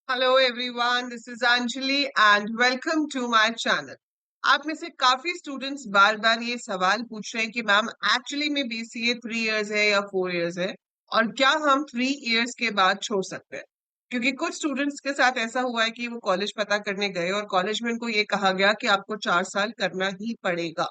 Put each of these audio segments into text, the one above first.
Hello everyone, this is Anjali and welcome to my channel. आप में से काफी स्टूडेंट्स बार बार ये सवाल पूछ रहे हैं कि मैम एक्चुअली में बीसीए 3 इयर्स है या 4 इयर्स है, और क्या हम 3 इयर्स के बाद छोड़ सकते हैं? क्योंकि कुछ स्टूडेंट्स के साथ ऐसा हुआ है कि वो कॉलेज पता करने गए और कॉलेज में उनको ये कहा गया कि आपको 4 साल करना ही पड़ेगा।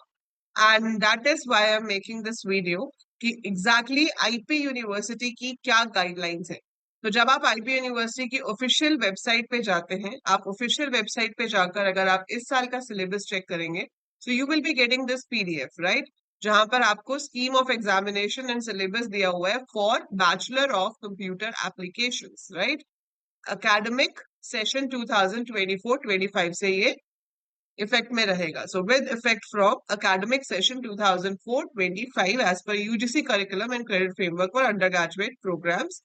And that is why I am making this video कि एग्जैक्टली आईपी यूनिवर्सिटी की क्या गाइडलाइंस है। तो जब आप आईपी यूनिवर्सिटी की ऑफिशियल वेबसाइट पे जाते हैं, आप ऑफिशियल वेबसाइट पे जाकर अगर आप इस साल का सिलेबस चेक करेंगे, so you will be getting this PDF, right? जहां पर आपको scheme of examination and syllabus दिया हुआ है for bachelor of computer applications, right? Academic session 2024-25 से ये इफेक्ट में रहेगा। So with effect from academic session 2004-25 as per UGC curriculum and credit framework for under graduate programmes.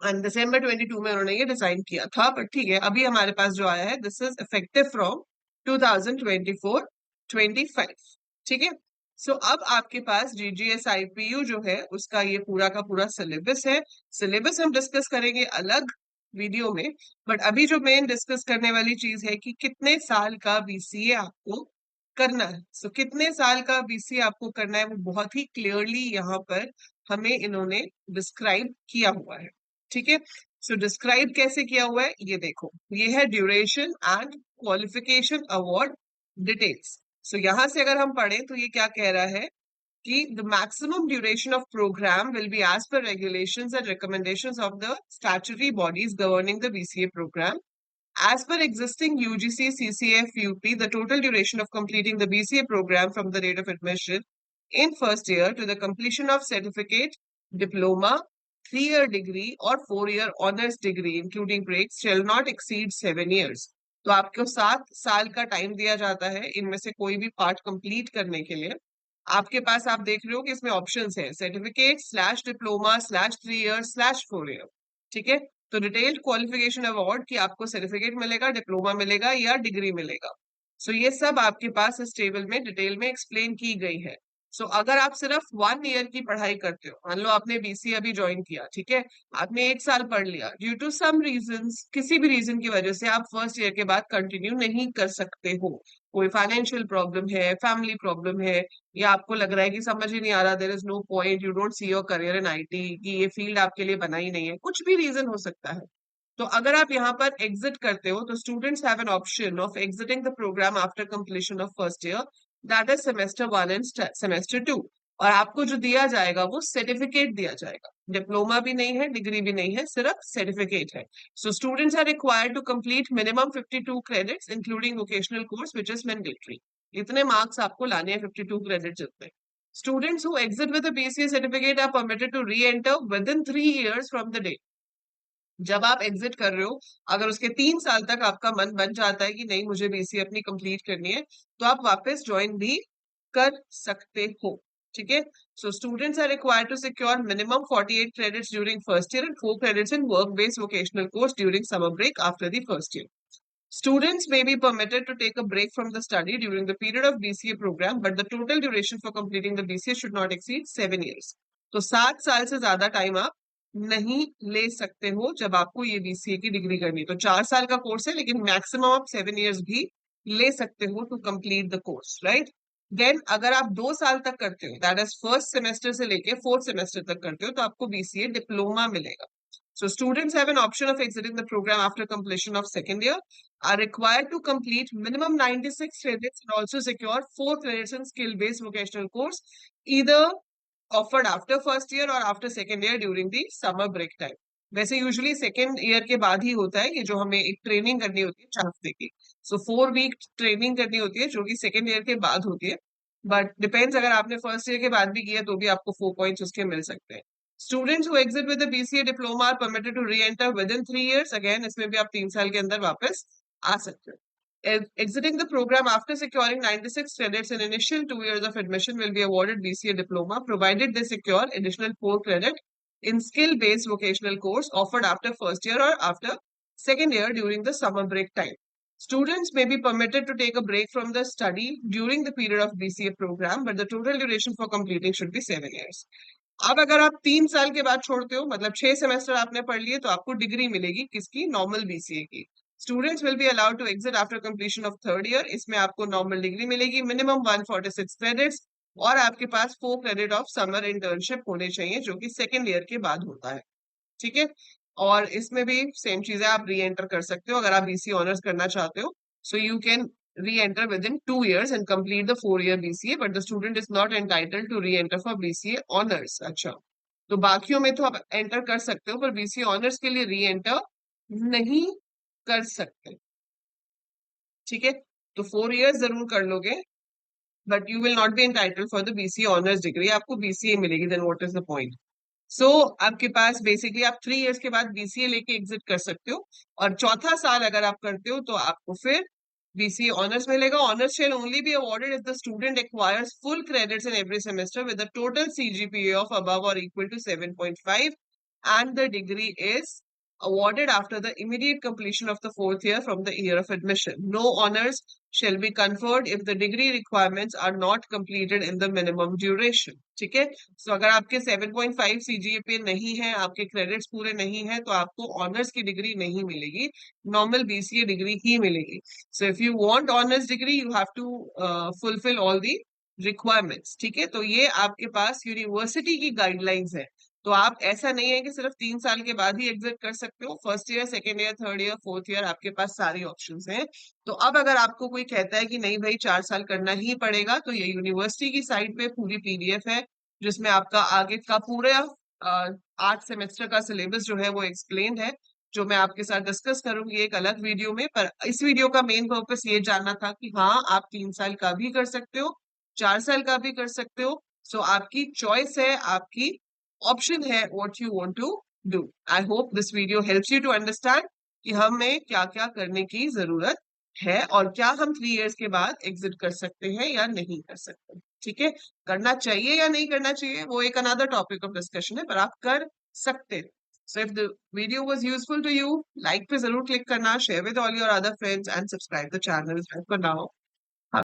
And दिसंबर 22 में उन्होंने ये डिजाइन किया था, बट ठीक है, अभी हमारे पास जो आया है दिस इज इफेक्टिव फ्रॉम 2024-25। ठीक है। सो अब आपके पास जीजीएस आईपीयू जो है उसका ये पूरा का पूरा सिलेबस है। सिलेबस हम डिस्कस करेंगे अलग वीडियो में, बट अभी जो मेन डिस्कस करने वाली चीज है कि कितने साल का बीसीए आपको करना है। सो कितने साल का बीसीए आपको करना है वो बहुत ही क्लियरली यहाँ पर हमें इन्होंने डिस्क्राइब किया हुआ है। ठीक है। सो डिस्क्राइब कैसे किया हुआ है ये देखो, ये है duration and qualification award details. So यहां से अगर हम पढ़ें तो ये क्या कह रहा है कि the maximum duration of program will be as per regulations and recommendations of the statutory bodies governing the BCA program. As per existing UGC CCF UP, the total duration of completing the BCA program from the date of admission in first year to the completion of certificate, diploma, 3 year degree or 4 year honors degree including breaks shall not exceed 7 years. तो आपको 7 साल का time दिया जाता है इनमें से कोई भी पार्ट कंप्लीट करने के लिए। आपके पास आप देख रहे हो कि इसमें ऑप्शंस है certificate slash diploma slash 3 year slash 4 year. ठीक है। तो डिटेल्ड क्वालिफिकेशन अवार्ड की आपको सर्टिफिकेट मिलेगा, डिप्लोमा मिलेगा या डिग्री मिलेगा। सो ये सब आपके पास इस टेबल में डिटेल में एक्सप्लेन की गई है। सो अगर आप सिर्फ 1 ईयर की पढ़ाई करते हो, मान लो आपने बीसीए अभी ज्वाइन किया, ठीक है, आपने 1 साल पढ़ लिया, ड्यू टू सम रीजंस, किसी भी रीजन की वजह से आप फर्स्ट ईयर के बाद कंटिन्यू नहीं कर सकते हो। कोई फाइनेंशियल प्रॉब्लम है, फैमिली प्रॉब्लम है, या आपको लग रहा है कि समझ ही नहीं आ रहा, there is no point, you don't see your career in IT, कि ये फील्ड आपके लिए बना ही नहीं है, कुछ भी रीजन हो सकता है। तो अगर आप यहाँ पर एग्जिट करते हो तो students have an option of exiting the program after completion of first year, that is semester 1 and semester 2। और आपको जो दिया जाएगा वो सर्टिफिकेट दिया जाएगा, डिप्लोमा भी नहीं है, डिग्री भी नहीं है, सिर्फ सर्टिफिकेट है। So students are required to complete minimum 52 credits including vocational course which is mandatory. इतने मार्क्स आपको लाने हैं, 52 क्रेडिट जितने। Students who exit with a BCA certificate are permitted to re-enter within 3 years from the date। जब आप exit कर रहे हो, अगर उसके 3 साल तक आपका मन बन जाता है कि नहीं मुझे बीसीए अपनी कंप्लीट करनी है, तो आप वापस ज्वाइन भी कर सकते हो। ठीक है। So students are required to secure minimum 48 credits during first year and 4 credits in work based vocational course during summer break after the first year. Students may be permitted to take a break from the study during the period of BCA program, but the total duration for completing the BCA should not exceed 7 years। तो 7 साल से ज्यादा time आप नहीं ले सकते हो जब आपको ये बीसीए की डिग्री करनी है। तो 4 साल का कोर्स है लेकिन मैक्सिमम आप 7 इयर्स भी ले सकते हो to complete the course, right? Then अगर आप 2 साल तक करते हो, दैट इज फर्स्ट सेमेस्टर से लेके फोर्थ सेमेस्टर तक करते हो, तो आपको बीसीए डिप्लोमा मिलेगा। So students have an option of exiting the program after completion of second year, are required to complete minimum 96 credits and also secure 4 credits in skill-based vocational course, either offered after first year or after second year during the summer break time। वैसे usually second year के बाद ही होता है ये, जो हमें एक training करनी होती है 4 हफ्ते की। सो 4 वीक ट्रेनिंग करनी होती है जो कि सेकेंड ईयर के बाद होती है, बट डिपेंड्स, अगर आपने फर्स्ट ईयर के बाद भी किया तो भी आपको 4 पॉइंट्स उसके मिल सकते हैं। Students who exit with the BCA diploma are permitted to re enter within 3 years. Again इसमें भी आप 3 साल के अंदर वापस आ सकते हो। Exiting the program after securing 96 credits in initial 2 years of admission will be awarded BCA diploma, provided they secure additional 4 credit in skill-based vocational course offered after first year or after second year during the summer break time। Students may be permitted to take a break from the study during the period of BCA program, but the total duration for completing should be 7 years। अब अगर आप 3 साल के बाद छोड़ते हो, मतलब 6 semester आपने पढ़ लिए, तो आपको डिग्री मिलेगी किसकी? नॉर्मल बीसीए की। Students will be allowed to exit after completion of third year. इसमें आपको नॉर्मल डिग्री मिलेगी, मिनिमम 146 क्रेडिट्स, और आपके पास 4 क्रेडिट ऑफ समर इंटर्नशिप होने चाहिए, जो कि सेकेंड ईयर के बाद होता है। ठीक है। और इसमें भी सेम चीज है, आप री एंटर कर सकते हो अगर आप बीसीए ऑनर्स करना चाहते हो। So you can re enter within 2 years and complete the 4 year BCA, but the student is not entitled to re enter for BCA honours. अच्छा, तो बाकियों में तो आप एंटर कर सकते हो, पर बीसीए ऑनर्स के लिए री एंटर नहीं कर सकते। ठीक है। तो 4 years जरूर कर लोगे, but you will not be entitled for the BCA honours degree. आपको बीसीए मिलेगी, then what is the point? So आपके पास बेसिकली आप 3 years के बाद बीसीए लेके एग्जिट कर सकते हो, और चौथा साल अगर आप करते हो तो आपको फिर बीसीए ऑनर्स मिलेगा। Honours shall only be awarded if the student acquires full credits in every semester with a total CGPA of above or equal to 7.5, and the degree is awarded after the immediate completion of the fourth year from the year of admission. No honors shall be conferred if the degree requirements are not completed in the minimum duration. ठीक है। सो अगर आपके 7.5 CGPA नहीं है, आपके credits पूरे नहीं है, तो आपको ऑनर्स की डिग्री नहीं मिलेगी, नॉर्मल बीसीए डिग्री ही मिलेगी। So if you want honours degree, you have to fulfil all the requirements. ठीक है। तो ये आपके पास यूनिवर्सिटी की गाइडलाइंस है। तो आप, ऐसा नहीं है कि सिर्फ 3 साल के बाद ही एग्जिट कर सकते हो। First year, second year, third year, fourth year, आपके पास सारे ऑप्शंस हैं। तो अब अगर आपको कोई कहता है कि नहीं भाई 4 साल करना ही पड़ेगा, तो ये यूनिवर्सिटी की साइट पे पूरी पीडीएफ है, जिसमें आपका आगे का पूरा 8 सेमेस्टर का सिलेबस जो है वो एक्सप्लेन्ड है, जो मैं आपके साथ डिस्कस करूंगी एक अलग वीडियो में। पर इस वीडियो का मेन पर्पस ये जानना था कि हाँ, आप 3 साल का भी कर सकते हो, 4 साल का भी कर सकते हो। सो आपकी चॉइस है, आपकी ऑप्शन है, what you want to do. I hope this video helps you to understand कि हमें क्या क्या करने की जरूरत है, और क्या हम 3 years के बाद एग्जिट कर सकते हैं या नहीं कर सकते। ठीक है। करना चाहिए या नहीं करना चाहिए, वो एक अनदर टॉपिक ऑफ डिस्कशन है, पर आप कर सकते हैं। So if the video was useful to you, like पे जरूर क्लिक करना, share with all your other friends, and subscribe the channel for now.